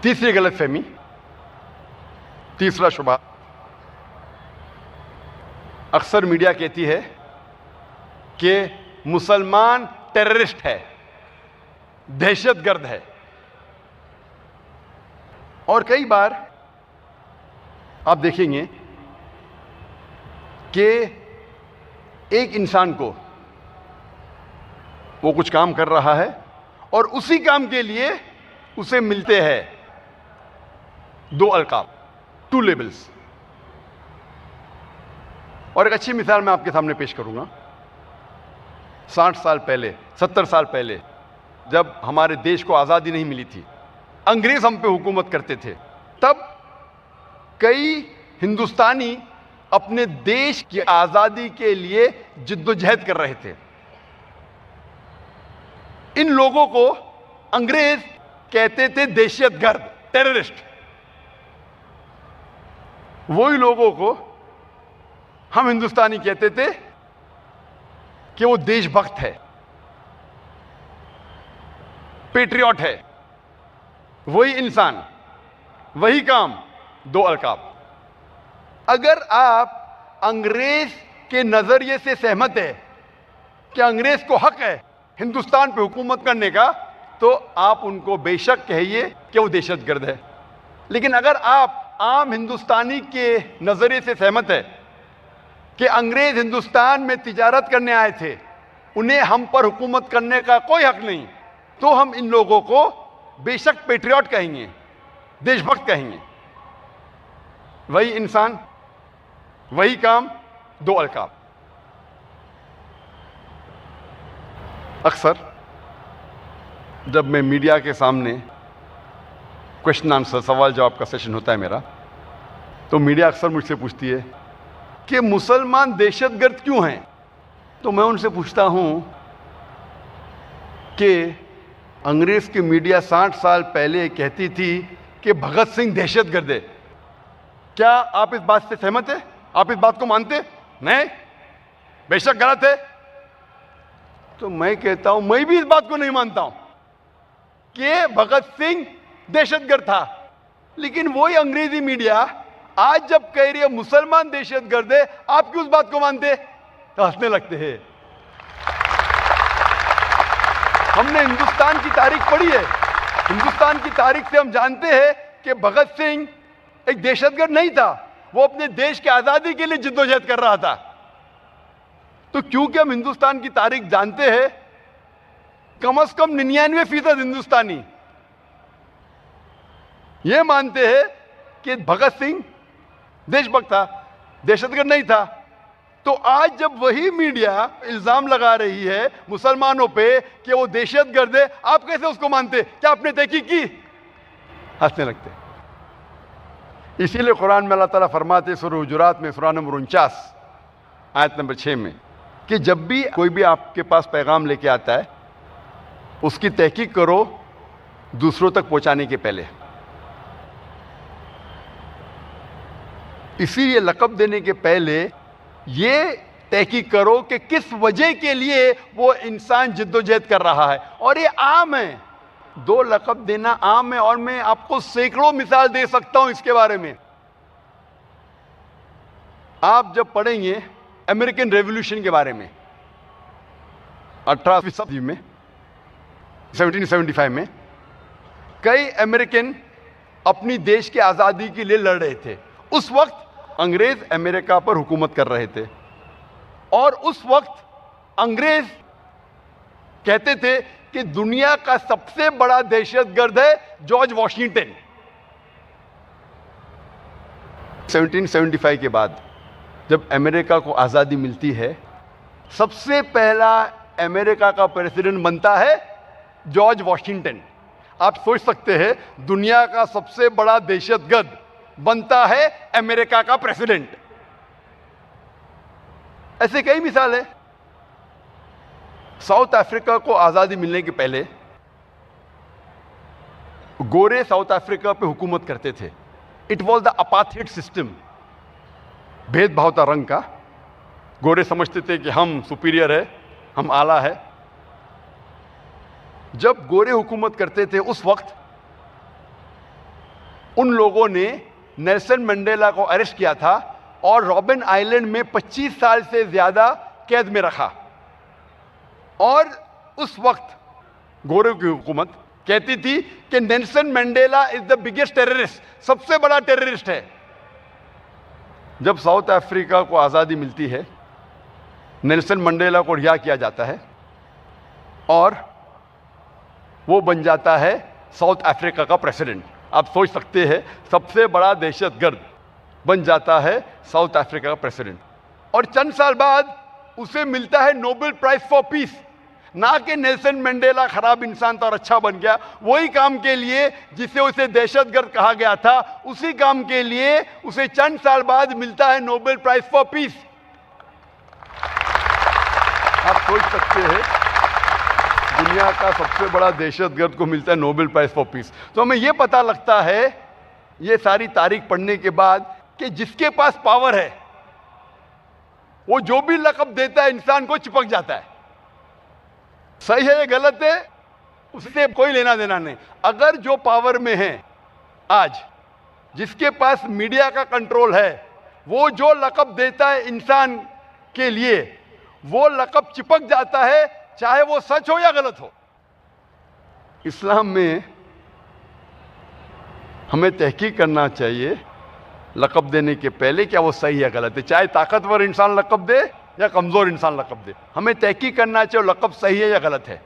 तीसरी गलतफहमी, तीसरा शुबहा, अक्सर मीडिया कहती है कि मुसलमान टेररिस्ट है, दहशतगर्द है। और कई बार आप देखेंगे कि एक इंसान को वो कुछ काम कर रहा है और उसी काम के लिए उसे मिलते हैं दो अलकाब, टू लेबल्स। और एक अच्छी मिसाल मैं आपके सामने पेश करूंगा। 60 साल पहले, 70 साल पहले, जब हमारे देश को आज़ादी नहीं मिली थी, अंग्रेज हम पे हुकूमत करते थे, तब कई हिंदुस्तानी अपने देश की आज़ादी के लिए जिद्दोजहद कर रहे थे। इन लोगों को अंग्रेज कहते थे दहशतगर्द, टेररिस्ट। वही लोगों को हम हिंदुस्तानी कहते थे कि वो देशभक्त है, पेट्रियट है। वही इंसान, वही काम, दो अलकाब। अगर आप अंग्रेज के नजरिए से सहमत है कि अंग्रेज को हक है हिंदुस्तान पे हुकूमत करने का, तो आप उनको बेशक कहिए कि वो दहशतगर्द है। लेकिन अगर आप आम हिंदुस्तानी के नजरिए से सहमत है कि अंग्रेज हिंदुस्तान में तिजारत करने आए थे, उन्हें हम पर हुकूमत करने का कोई हक नहीं, तो हम इन लोगों को बेशक पेट्रियट कहेंगे, देशभक्त कहेंगे। वही इंसान, वही काम, दो अलकाब। अक्सर जब मैं मीडिया के सामने क्वेश्चन आंसर, सवाल जवाब का सेशन होता है मेरा, तो मीडिया अक्सर मुझसे पूछती है कि मुसलमान दहशतगर्द क्यों हैं। तो मैं उनसे पूछता हूं कि अंग्रेज की मीडिया 60 साल पहले कहती थी कि भगत सिंह दहशतगर्द है। क्या आप इस बात से सहमत है? आप इस बात को मानते? नहीं, बेशक गलत है। तो मैं कहता हूं मैं भी इस बात को नहीं मानता हूं कि भगत सिंह दहशतगर्द था। लेकिन वही अंग्रेजी मीडिया आज जब कह रही है मुसलमान दहशतगर्द है, आप क्यों उस बात को मानते? तो हंसने लगते हैं। हमने हिंदुस्तान की तारीख पढ़ी है। हिंदुस्तान की तारीख से हम जानते हैं कि भगत सिंह एक दहशतगर्द नहीं था, वो अपने देश की आजादी के लिए जिद्दोजहद कर रहा था। तो क्योंकि हम हिंदुस्तान की तारीख जानते हैं, कम से कम 99% हिंदुस्तानी ये मानते हैं कि भगत सिंह देशभक्त था, दहशतगर्द नहीं था। तो आज जब वही मीडिया इल्जाम लगा रही है मुसलमानों पे कि वो दहशतगर्द है, आप कैसे उसको मानते? क्या आपने तहकीक की? हंसने लगते। इसीलिए कुरान में अल्लाह ताला फरमाते सूरह हुजुरात में, सूरह नंबर 49 आयत नंबर 6 में, कि जब भी कोई भी आपके पास पैगाम लेके आता है, उसकी तहकीक करो दूसरों तक पहुंचाने के पहले। इसीलिए लक़ब देने के पहले ये तहकीक करो कि किस वजह के लिए वो इंसान जिद्दोजहद कर रहा है। और ये आम है, दो लक़ब देना आम है। और मैं आपको सैकड़ों मिसाल दे सकता हूं इसके बारे में। आप जब पढ़ेंगे अमेरिकन रेवोल्यूशन के बारे में, 18वीं सदी में, 1775 में, कई अमेरिकन अपनी देश की आज़ादी के लिए लड़ रहे थे। उस वक्त अंग्रेज अमेरिका पर हुकूमत कर रहे थे और उस वक्त अंग्रेज कहते थे कि दुनिया का सबसे बड़ा दहशतगर्द है जॉर्ज वॉशिंगटन। 1775 के बाद जब अमेरिका को आज़ादी मिलती है, सबसे पहला अमेरिका का प्रेसिडेंट बनता है जॉर्ज वॉशिंगटन। आप सोच सकते हैं, दुनिया का सबसे बड़ा दहशतगर्द बनता है अमेरिका का प्रेसिडेंट। ऐसे कई मिसाल है। साउथ अफ्रीका को आज़ादी मिलने के पहले गोरे साउथ अफ्रीका पे हुकूमत करते थे। It was the apartheid system. भेदभाव था रंग का। गोरे समझते थे कि हम सुपीरियर है, हम आला है। जब गोरे हुकूमत करते थे उस वक्त उन लोगों ने नेल्सन मंडेला को अरेस्ट किया था और रॉबिन आइलैंड में 25 साल से ज्यादा कैद में रखा। और उस वक्त गोरे की हुकूमत कहती थी कि Nelson Mandela is the biggest terrorist, सबसे बड़ा टेररिस्ट है। जब साउथ अफ्रीका को आज़ादी मिलती है, नेल्सन मंडेला को रिहा किया जाता है और वो बन जाता है साउथ अफ्रीका का प्रेसिडेंट। आप सोच सकते हैं, सबसे बड़ा दहशतगर्द बन जाता है साउथ अफ्रीका का प्रेसिडेंट। और चंद साल बाद उसे मिलता है नोबेल प्राइज फॉर पीस। ना कि नेल्सन मंडेला खराब इंसान था और अच्छा बन गया, वही काम के लिए जिसे उसे दहशतगर्द कहा गया था, उसी काम के लिए उसे चंद साल बाद मिलता है नोबेल प्राइज फॉर पीस। आप सोच सकते हैं, दुनिया का सबसे बड़ा दहशतगर्द को मिलता है नोबेल प्राइज फॉर पीस। तो हमें यह पता लगता है ये सारी तारीख पढ़ने के बाद कि जिसके पास पावर है वो जो भी लक़ब देता है इंसान को चिपक जाता है। सही है या गलत है, उससे कोई लेना देना नहीं। अगर जो पावर में है आज, जिसके पास मीडिया का कंट्रोल है, वो जो लक़ब देता है इंसान के लिए, वो लक़ब चिपक जाता है, चाहे वो सच हो या गलत हो। इस्लाम में हमें तहकीक करना चाहिए लक़ब देने के पहले, क्या वो सही या गलत है। चाहे ताकतवर इंसान लक़ब दे या कमज़ोर इंसान लक़ब दे, हमें तहकीक करना चाहिए लक़ब सही है या गलत है।